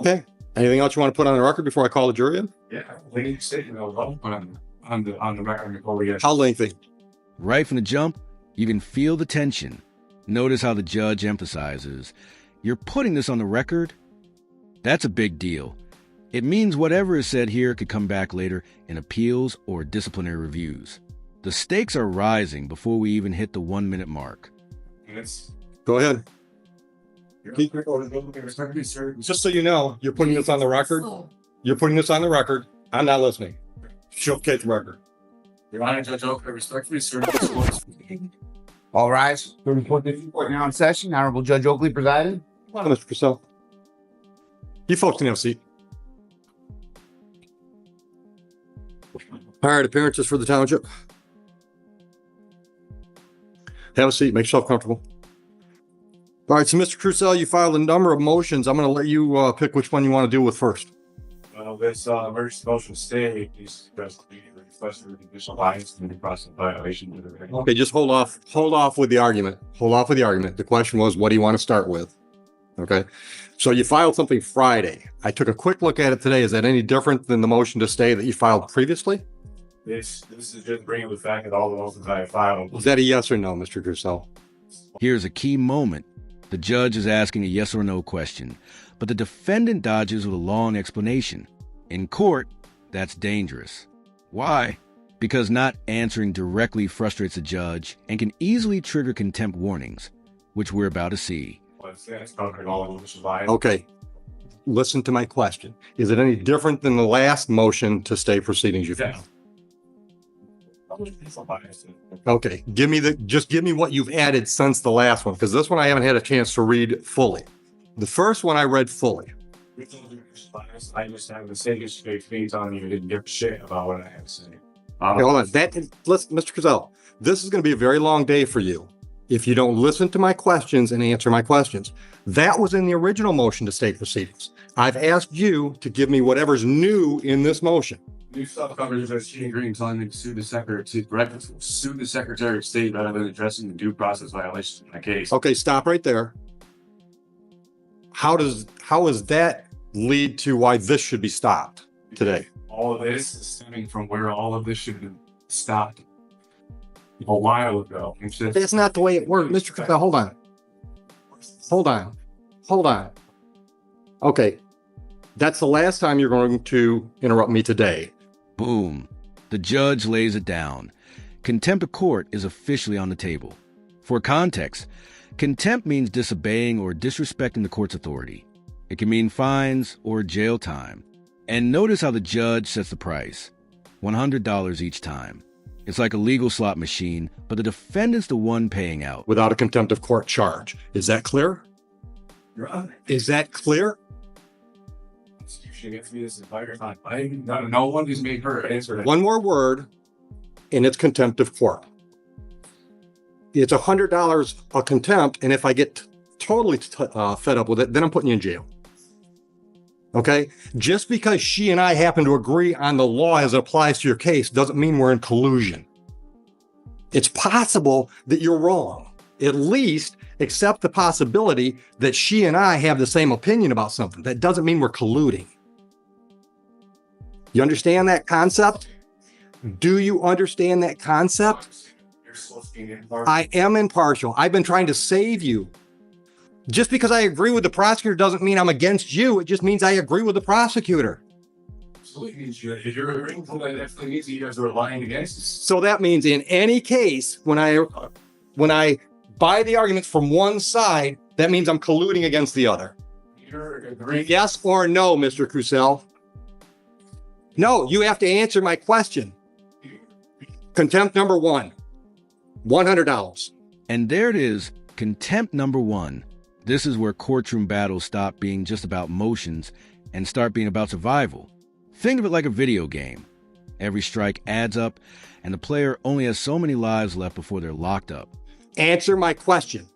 Okay. Anything else you want to put on the record before I call the jury in? Yeah, lengthy statement I'll put on the record before we get. How lengthy? Right from the jump, you can feel the tension. Notice how the judge emphasizes, you're putting this on the record? That's a big deal. It means whatever is said here could come back later in appeals or disciplinary reviews. The stakes are rising before we even hit the 1 minute mark. Go ahead. Just so you know, you're putting this on the record. You're putting this on the record. I'm not listening. She'll get the record. Your Honor, Judge Oakley, respectfully serve this court. All rise. Court now in session. Honorable Judge Oakley presiding. Come on, Mr. Crusell. You folks can have a seat. All right, appearances for the township. Have a seat. Make yourself comfortable. All right, so Mr. Crusell, you filed a number of motions. I'm going to let you pick which one you want to deal with first. This emergency motion stay is requested judicial bias and process violation. Okay, just hold off with the argument. Hold off with the argument. The question was, what do you want to start with? Okay, so you filed something Friday. I took a quick look at it today. Is that any different than the motion to stay that you filed previously? This is just bringing the fact that all the motions I filed. Is that a yes or no, Mr. Crusell? Here's a key moment. The judge is asking a yes or no question, but the defendant dodges with a long explanation. In court, that's dangerous. Why? Because not answering directly frustrates the judge and can easily trigger contempt warnings, which we're about to see. Okay, listen to my question. Is it any different than the last motion to stay proceedings you filed? Okay, just give me what you've added since the last one, because this one I haven't had a chance to read fully. The first one I read fully. I just have the same feeds on you. Didn't give a shit about what I had to say. Okay, hold on. Listen, Mr. Crusell, this is going to be a very long day for you if you don't listen to my questions and answer my questions. That was in the original motion to stay proceedings. I've asked you to give me whatever's new in this motion. New stuff covers as cheating, agreeing, telling me to sue the Secretary of State rather than addressing the due process violations in my case. Okay, stop right there. How does that lead to why this should be stopped today? All of this is stemming from where all of this should have been stopped a while ago. That's not the way it works. Mr. Crusell, hold on. Okay, that's the last time you're going to interrupt me today. Boom. The judge lays it down. Contempt of court is officially on the table. For context, contempt means disobeying or disrespecting the court's authority. It can mean fines or jail time. And notice how the judge sets the price. $100 each time. It's like a legal slot machine, but the defendant's the one paying out. Without a contempt of court charge. Is that clear? Is that clear? No one has made her answer that. One more word, and it's contempt of court. It's $100 a contempt, and if I get totally fed up with it, then I'm putting you in jail. Okay? Just because she and I happen to agree on the law as it applies to your case doesn't mean we're in collusion. It's possible that you're wrong. At least accept the possibility that she and I have the same opinion about something. That doesn't mean we're colluding. You understand that concept? Do you understand that concept? I am impartial. I've been trying to save you. Just because I agree with the prosecutor doesn't mean I'm against you. It just means I agree with the prosecutor. If you're agreeing to that, that definitely means you guys are lying against us. So that means in any case, when I buy the arguments from one side, that means I'm colluding against the other. You're agreeing. Yes or no, Mr. Crusell? No, you have to answer my question. Contempt number one, $100. And there it is, contempt number one. This is where courtroom battles stop being just about motions and start being about survival. Think of it like a video game. Every strike adds up, and the player only has so many lives left before they're locked up. Answer my question.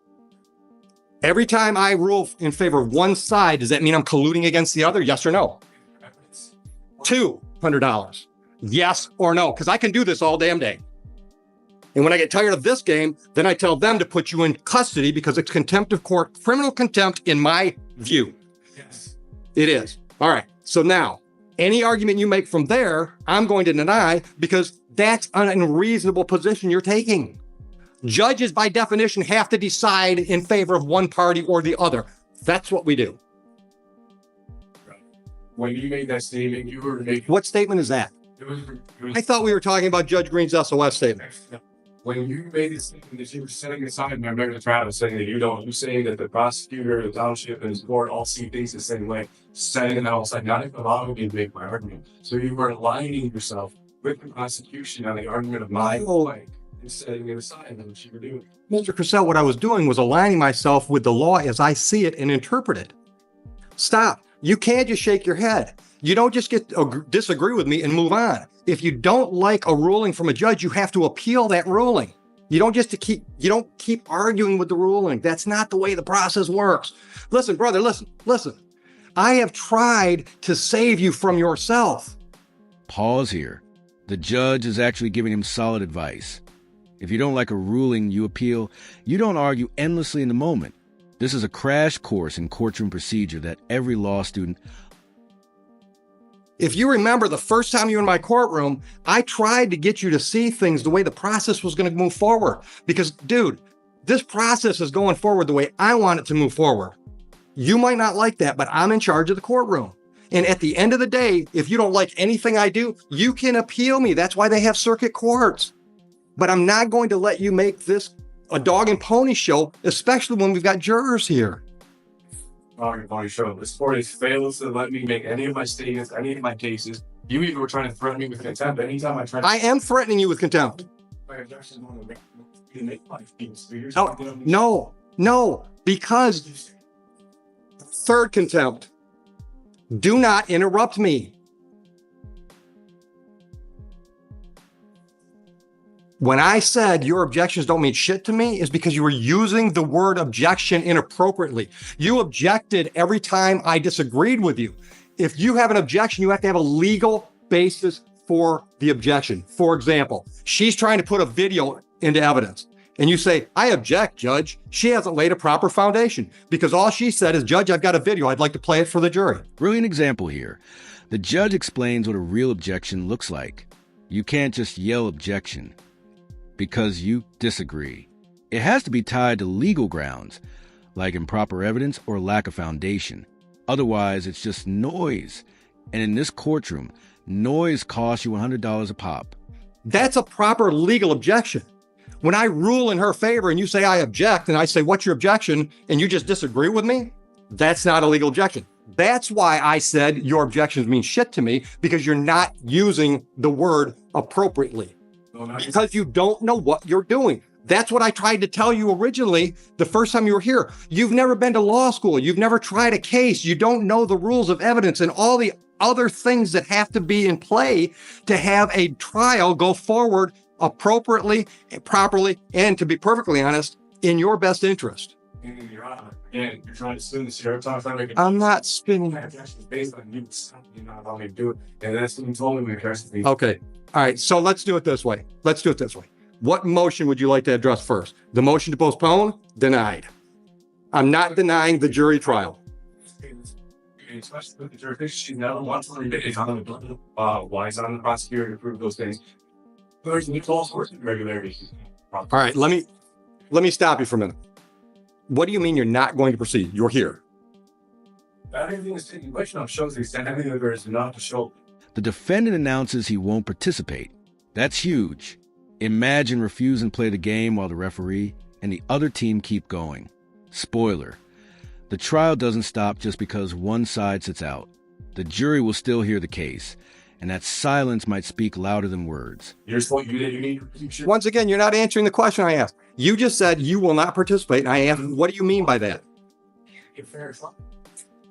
Every time I rule in favor of one side, does that mean I'm colluding against the other? Yes or no? $200. Yes or no? Because I can do this all damn day. And when I get tired of this game, then I tell them to put you in custody because it's contempt of court, criminal contempt in my view. Yes. It is. All right. So now, any argument you make from there, I'm going to deny because that's an unreasonable position you're taking. Judges, by definition, have to decide in favor of one party or the other. That's what we do. When you made that statement, you were making... What statement is that? It was, I thought we were talking about Judge Green's SOS statement. When you made this statement that you were setting aside my American Travis, saying that you're saying that the prosecutor, the township, and his court all see things the same way, saying that all side, not even allowing me to make my argument. So you were aligning yourself with the prosecution on the argument of my way and setting it aside. That's what you were doing. Mr. Crusell, what I was doing was aligning myself with the law as I see it and interpret it. Stop. You can't just shake your head. You don't just get to disagree with me and move on. If you don't like a ruling from a judge, you have to appeal that ruling. You don't keep arguing with the ruling. That's not the way the process works. Listen, brother, listen. I have tried to save you from yourself. Pause here. The judge is actually giving him solid advice. If you don't like a ruling you appeal, you don't argue endlessly in the moment. This is a crash course in courtroom procedure that every law student... If you remember the first time you were in my courtroom, I tried to get you to see things the way the process was going to move forward. Because, dude, this process is going forward the way I want it to move forward. You might not like that, but I'm in charge of the courtroom. And at the end of the day, if you don't like anything I do, you can appeal me. That's why they have circuit courts. But I'm not going to let you make this a dog and pony show, especially when we've got jurors here. Dog and pony show. This court fails to let me make any of my statements, any of my cases. You even were trying to threaten me with contempt. Anytime I tried to... I am threatening you with contempt. No, because third contempt. Do not interrupt me. When I said your objections don't mean shit to me is because you were using the word objection inappropriately. You objected every time I disagreed with you. If you have an objection, you have to have a legal basis for the objection. For example, she's trying to put a video into evidence and you say, I object, Judge. She hasn't laid a proper foundation because all she said is, Judge, I've got a video. I'd like to play it for the jury. Brilliant example here. The judge explains what a real objection looks like. You can't just yell objection because you disagree. It has to be tied to legal grounds, like improper evidence or lack of foundation. Otherwise, it's just noise. And in this courtroom, noise costs you $100 a pop. That's a proper legal objection. When I rule in her favor and you say I object and I say, what's your objection? And you just disagree with me, that's not a legal objection. That's why I said your objections mean shit to me, because you're not using the word appropriately. Because you don't know what you're doing. That's what I tried to tell you originally the first time you were here. You've never been to law school. You've never tried a case. You don't know the rules of evidence and all the other things that have to be in play to have a trial go forward appropriately, properly, and to be perfectly honest, in your best interest. Your Honor, again, you're trying to spin this here. I'm not spinning. Based on you not allowing me to do it. And that's what you told me when you asked me. Okay. All right. So let's do it this way. What motion would you like to address first? The motion to postpone? Denied. I'm not denying the jury trial. Especially with the jurisdiction, she never wants to leave it. It's on the prosecutor to prove those things. There's all sorts of irregularities. All right, let me stop you for a minute. What do you mean you're not going to proceed? You're here. Everything is taking question of shows the extent everything there is not to show. The defendant announces he won't participate. That's huge. Imagine refuse and play the game while the referee and the other team keep going. Spoiler. The trial doesn't stop just because one side sits out. The jury will still hear the case, and that silence might speak louder than words. Once again, you're not answering the question I asked. You just said you will not participate, and I asked, what do you mean by that?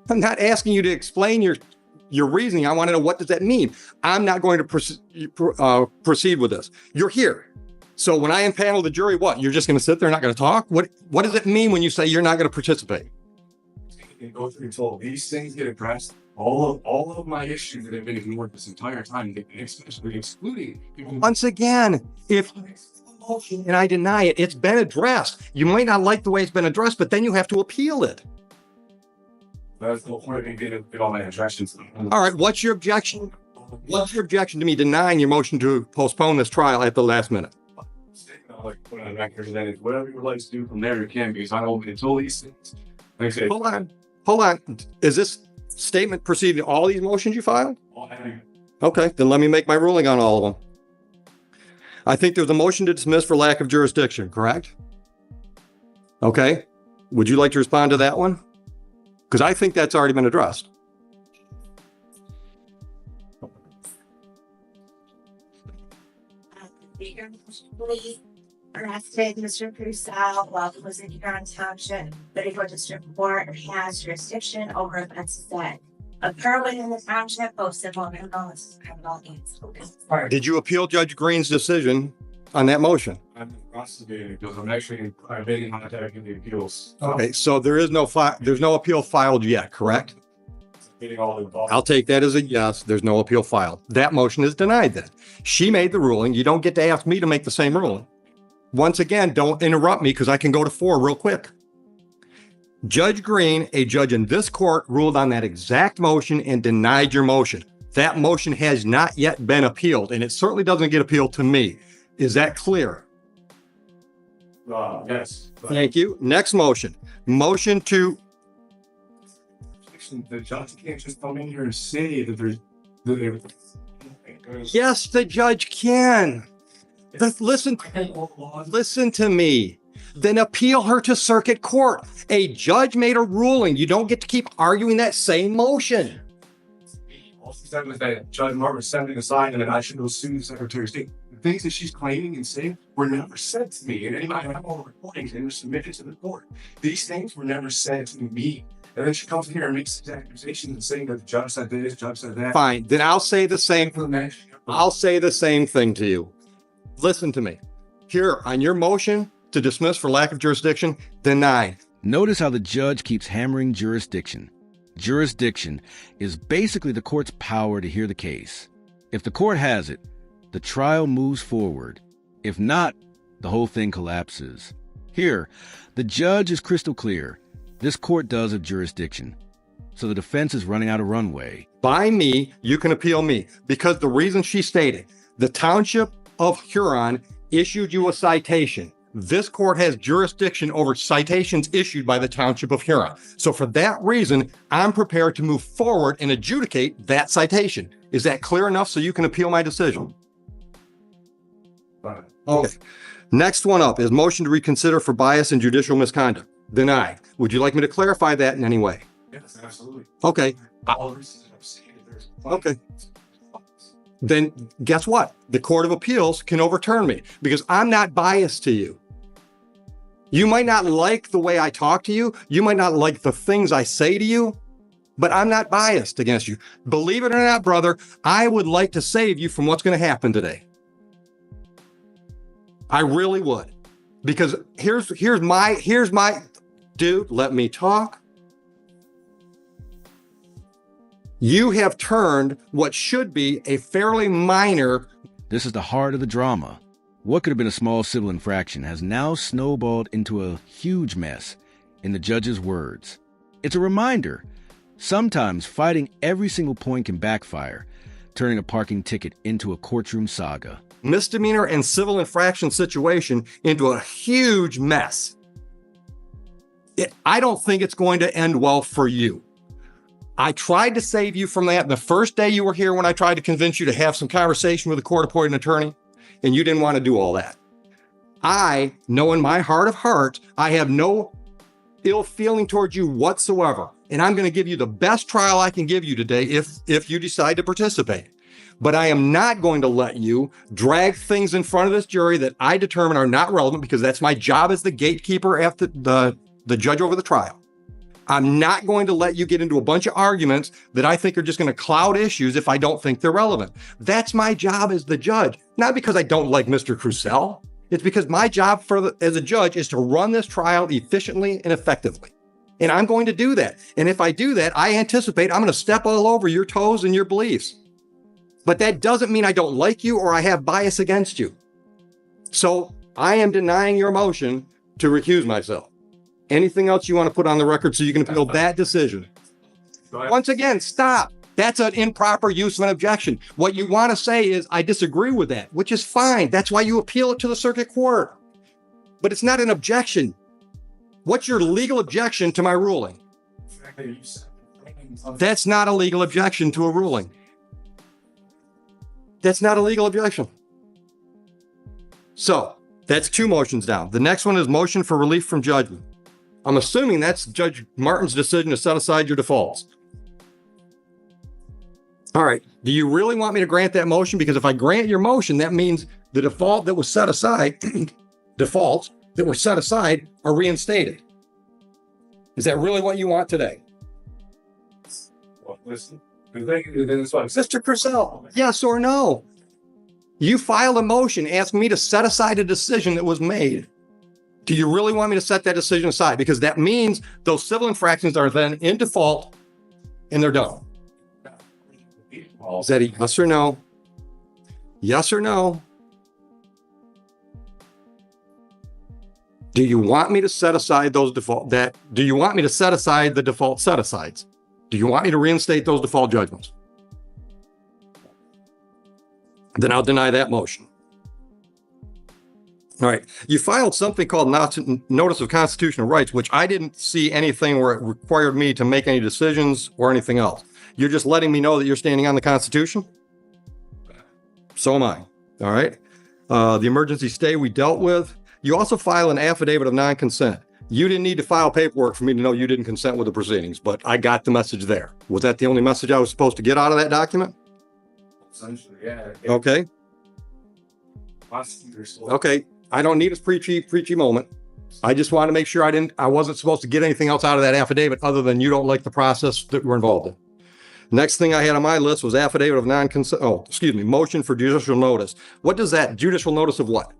I'm not asking you to explain your reasoning. I want to know, what does that mean? I'm not going to proceed with this. You're here. So when I impanel the jury, what? You're just going to sit there and not going to talk? What does it mean when you say you're not going to participate? Go through until these things get addressed. All of my issues that have been ignored this entire time, especially excluding people. Once again, if and I deny it, it's been addressed. You might not like the way it's been addressed, but then you have to appeal it. That's the point of me getting all my objections. All right, what's your objection? What's your objection to me denying your motion to postpone this trial at the last minute? Like put on the record that it's whatever you would like to do from there, you can, because I don't until these things. Like I said, Hold on. Is this statement preceding all these motions you filed? Okay, then let me make my ruling on all of them. I think there's a motion to dismiss for lack of jurisdiction, correct? Okay. Would you like to respond to that one? Because I think that's already been addressed. Speaker, please arrested Mr. Crusell while he was in Huron Township. The Detroit District Court has jurisdiction over offenses that occur within the township, both civil and criminal and Did you appeal Judge Green's decision on that motion? I'm investigating because I've been in contact with the appeals. Okay, so there's no appeal filed yet, correct? Getting all involved. I'll take that as a yes. There's no appeal filed. That motion is denied then. She made the ruling. You don't get to ask me to make the same ruling. Once again, don't interrupt me because I can go to 4 real quick. Judge Green, a judge in this court, ruled on that exact motion and denied your motion. That motion has not yet been appealed, and it certainly doesn't get appealed to me. Is that clear? Yes. Thank you. Next motion. Motion to... The judge can't just come in here and say that there's... Yes, the judge can. Listen to me. Then appeal her to circuit court. A judge made a ruling. You don't get to keep arguing that same motion. All she said was that Judge Martin sent it aside and that I should go sue the Secretary of State. The things that she's claiming and saying were never said to me. And anybody have all the recordings and were submitted to the court. These things were never said to me. And then she comes in here and makes these accusations and saying that the judge said this, the judge said that. Fine. Then I'll say the same. I'll say the same thing to you. Listen to me. Here, on your motion to dismiss for lack of jurisdiction, deny. Notice how the judge keeps hammering jurisdiction. Jurisdiction is basically the court's power to hear the case. If the court has it, the trial moves forward. If not, the whole thing collapses. Here, the judge is crystal clear. This court does have jurisdiction. So the defense is running out of runway. By me, you can appeal me. Because the reason she stated, the Township of Huron issued you a citation. This court has jurisdiction over citations issued by the Township of Huron. So for that reason, I'm prepared to move forward and adjudicate that citation. Is that clear enough so you can appeal my decision? Fine. Okay. Next one up is motion to reconsider for bias and judicial misconduct. Deny. Would you like me to clarify that in any way? Yes, absolutely. Okay. All the reasons I've seen there's... Okay. Then guess what? The Court of Appeals can overturn me because I'm not biased to you. You might not like the way I talk to you. You might not like the things I say to you, but I'm not biased against you. Believe it or not, brother, I would like to save you from what's going to happen today. I really would. Because here's my dude, let me talk. You have turned what should be a fairly minor. This is the heart of the drama. What could have been a small civil infraction has now snowballed into a huge mess, in the judge's words. It's a reminder. Sometimes fighting every single point can backfire, turning a parking ticket into a courtroom saga. Misdemeanor and civil infraction situation into a huge mess. I don't think it's going to end well for you. I tried to save you from that the first day you were here when I tried to convince you to have some conversation with a court-appointed attorney, and you didn't want to do all that. I know in my heart of hearts, I have no ill feeling towards you whatsoever, and I'm going to give you the best trial I can give you today if you decide to participate. But I am not going to let you drag things in front of this jury that I determine are not relevant because that's my job as the gatekeeper after the judge over the trial. I'm not going to let you get into a bunch of arguments that I think are just going to cloud issues if I don't think they're relevant. That's my job as the judge, not because I don't like Mr. Crusell. It's because my job as a judge is to run this trial efficiently and effectively. And I'm going to do that. And if I do that, I anticipate I'm going to step all over your toes and your beliefs. But that doesn't mean I don't like you or I have bias against you. So I am denying your motion to recuse myself. Anything else you want to put on the record so you can appeal that decision? Go ahead. Once again, stop. That's an improper use of an objection. What you want to say is, I disagree with that, which is fine. That's why you appeal it to the circuit court. But it's not an objection. What's your legal objection to my ruling? That's not a legal objection to a ruling. That's not a legal objection. So that's 2 motions down. The next one is motion for relief from judgment. I'm assuming that's Judge Martin's decision to set aside your defaults. All right. Do you really want me to grant that motion? Because if I grant your motion, that means the default that was set aside, defaults that were set aside are reinstated. Is that really what you want today? Well, listen, Mr. Crusell, yes or no? You filed a motion asking me to set aside a decision that was made. Do you really want me to set that decision aside? Because that means those civil infractions are then in default and they're done. Is that a yes or no? Yes or no? Do you want me to set aside those do you want me to set aside the default set-asides? Do you want me to reinstate those default judgments? Then I'll deny that motion. All right. You filed something called Notice of Constitutional Rights, which I didn't see anything where it required me to make any decisions or anything else. You're just letting me know that you're standing on the Constitution? So am I. All right. The emergency stay we dealt with. You also file an affidavit of non-consent. You didn't need to file paperwork for me to know you didn't consent with the proceedings, but I got the message there. Was that the only message I was supposed to get out of that document? essentially, yeah. Okay. Okay. I don't need a preachy moment. I just want to make sure I wasn't supposed to get anything else out of that affidavit other than you don't like the process that we're involved in. Next thing I had on my list was affidavit of non-consent. Oh, excuse me. Motion for judicial notice. What does that judicial notice of what?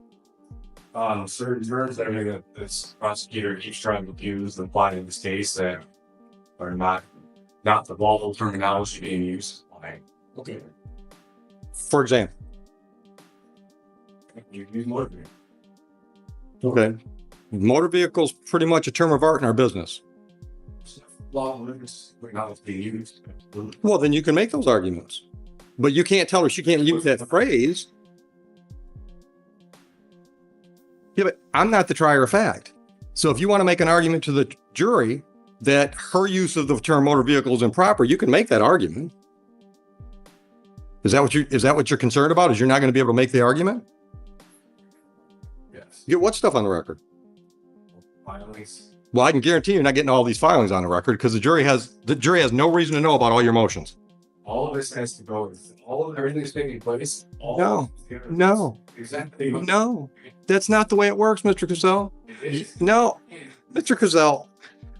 Certain terms, everything that this prosecutor keeps trying to use and apply in this case that are not the lawful terminology being used. Okay. For example. You use motor vehicle. Okay. Motor vehicles pretty much a term of art in our business. Law limits not being used. Well, then you can make those arguments, but you can't tell her she can't use that phrase. Yeah, but I'm not the trier of fact. So if you want to make an argument to the jury that her use of the term motor vehicle is improper, you can make that argument. Is that what you're concerned about? Is you're not going to be able to make the argument? Yes. You get what stuff on the record? Filings. Well, I can guarantee you're not getting all these filings on the record because the jury has no reason to know about all your motions. All of this has to go. Everything that's taking place. No. Exactly. No, that's not the way it works, Mr. Crusell. No, Mr. Crusell. All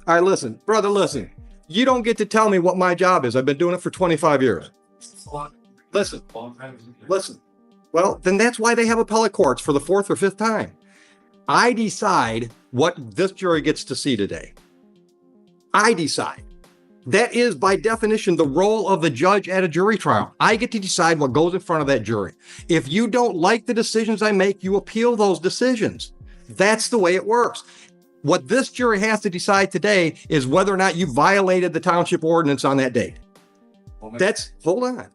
right, listen, brother, listen. You don't get to tell me what my job is. I've been doing it for 25 years. Listen. Well, then that's why they have appellate courts for the 4th or 5th time. I decide what this jury gets to see today. I decide. That is, by definition, the role of the judge at a jury trial. I get to decide what goes in front of that jury. If you don't like the decisions I make, you appeal those decisions. That's the way it works. What this jury has to decide today is whether or not you violated the township ordinance on that date. Hold on.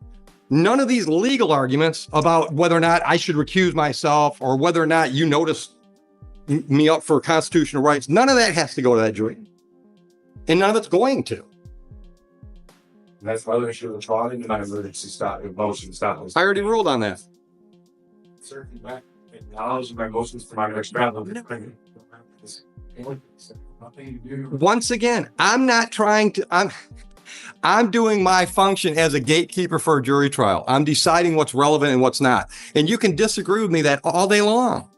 None of these legal arguments about whether or not I should recuse myself or whether or not you notice me up for constitutional rights, none of that has to go to that jury. And none of it's going to. And that's why they should have tried and emergency motion stop. I already ruled on that. Certainly, acknowledge my motions for my next round. Once again, I'm not trying to. I'm doing my function as a gatekeeper for a jury trial. I'm deciding what's relevant and what's not. And you can disagree with me that all day long.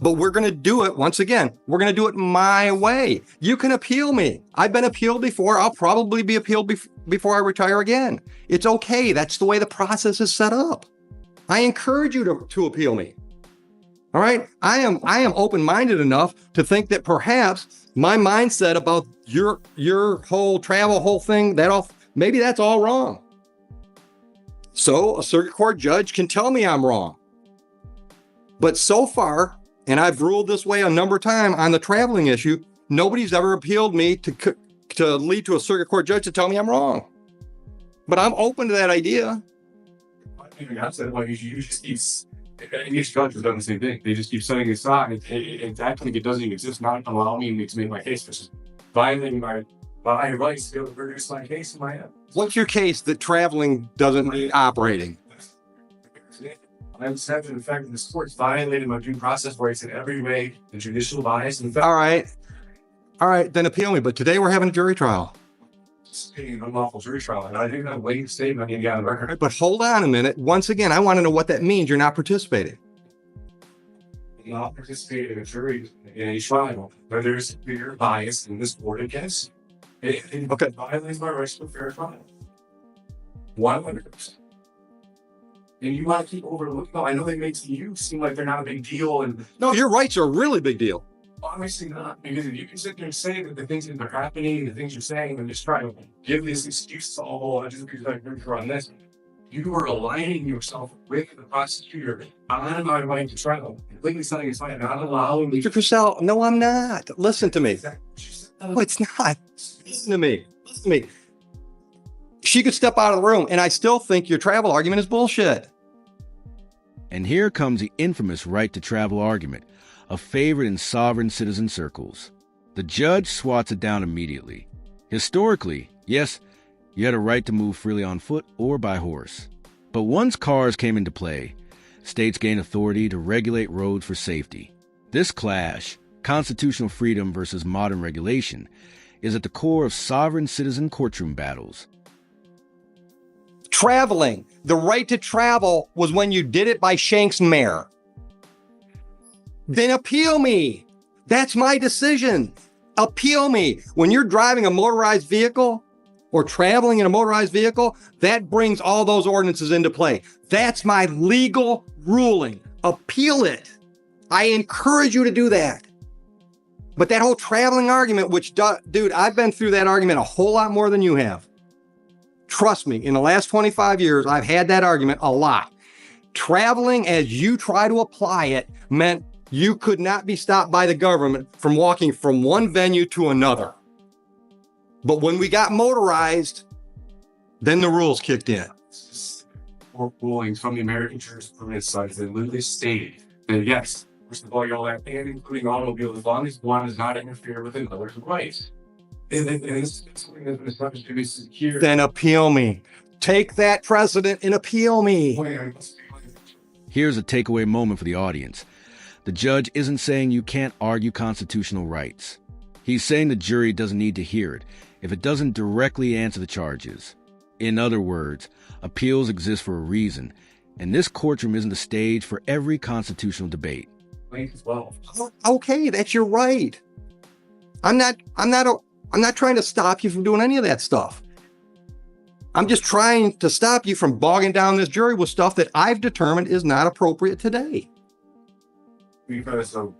But we're going to do it, once again, we're going to do it my way. You can appeal me. I've been appealed before. I'll probably be appealed before I retire again. It's okay. That's the way the process is set up. I encourage you to appeal me. All right? I am open-minded enough to think that perhaps my mindset about your whole travel, whole thing, maybe that's all wrong. So a circuit court judge can tell me I'm wrong. But so far, and I've ruled this way a number of times on the traveling issue, nobody's ever appealed me to lead to a circuit court judge to tell me I'm wrong. But I'm open to that idea. I've said, well, you just keep, and each judge has done the same thing. They just keep setting it aside and acting like it doesn't exist, not allow me to make my case, which is violating my rights to be able to produce my case in my head. What's your case that traveling doesn't mean operating? I'm said in fact that this court's violated my due process rights in every way, the judicial bias. In fact, all right, then appeal me. But today we're having a jury trial. It's an unlawful jury trial, and I think that waiting statement can get on the record. Right, but hold on a minute. Once again, I want to know what that means. You're not participating. Not participate in a jury in a trial where there's clear bias in this court against it. Okay. Violates my rights to a fair trial. 100%. And you want to keep overlooking. No, I know they make you seem like they're not a big deal, and No, your rights are a really big deal. obviously not. Because if you can sit there and say that the things that are happening, the things you're saying, and just try to give this excuse to all, just because I'm here on this, you are aligning yourself with the prosecutor on my right to trial. Completely setting aside, not allowing me. Mr. Crusell, no, I'm not. Listen to me. No, it's not. Listen to me. Listen to me. She could step out of the room, and I still think your travel argument is bullshit. And here comes the infamous right to travel argument, a favorite in sovereign citizen circles. The judge swats it down immediately. Historically, yes, you had a right to move freely on foot or by horse. But once cars came into play, states gained authority to regulate roads for safety. This clash, constitutional freedom versus modern regulation, is at the core of sovereign citizen courtroom battles. Traveling. The right to travel was when you did it by Shank's mare. Then appeal me. That's my decision. Appeal me. When you're driving a motorized vehicle or traveling in a motorized vehicle, that brings all those ordinances into play. That's my legal ruling. Appeal it. I encourage you to do that. But that whole traveling argument, which, dude, I've been through that argument a whole lot more than you have. Trust me, in the last 25 years, I've had that argument a lot. Traveling as you try to apply it meant you could not be stopped by the government from walking from one venue to another. But when we got motorized, then the rules kicked in. Rulings from the American jurisprudence side that literally stated that yes, first of all, you're all that, and including automobiles, as long as one does not interfere with another's rights. And this is something that's been established to be secure. Then appeal me. Take that precedent and appeal me. Here's a takeaway moment for the audience. The judge isn't saying you can't argue constitutional rights. He's saying the jury doesn't need to hear it if it doesn't directly answer the charges. In other words, appeals exist for a reason, and this courtroom isn't the stage for every constitutional debate. Well, Okay, that's your right. I'm not trying to stop you from doing any of that stuff. I'm just trying to stop you from bogging down this jury with stuff that I've determined is not appropriate today. because of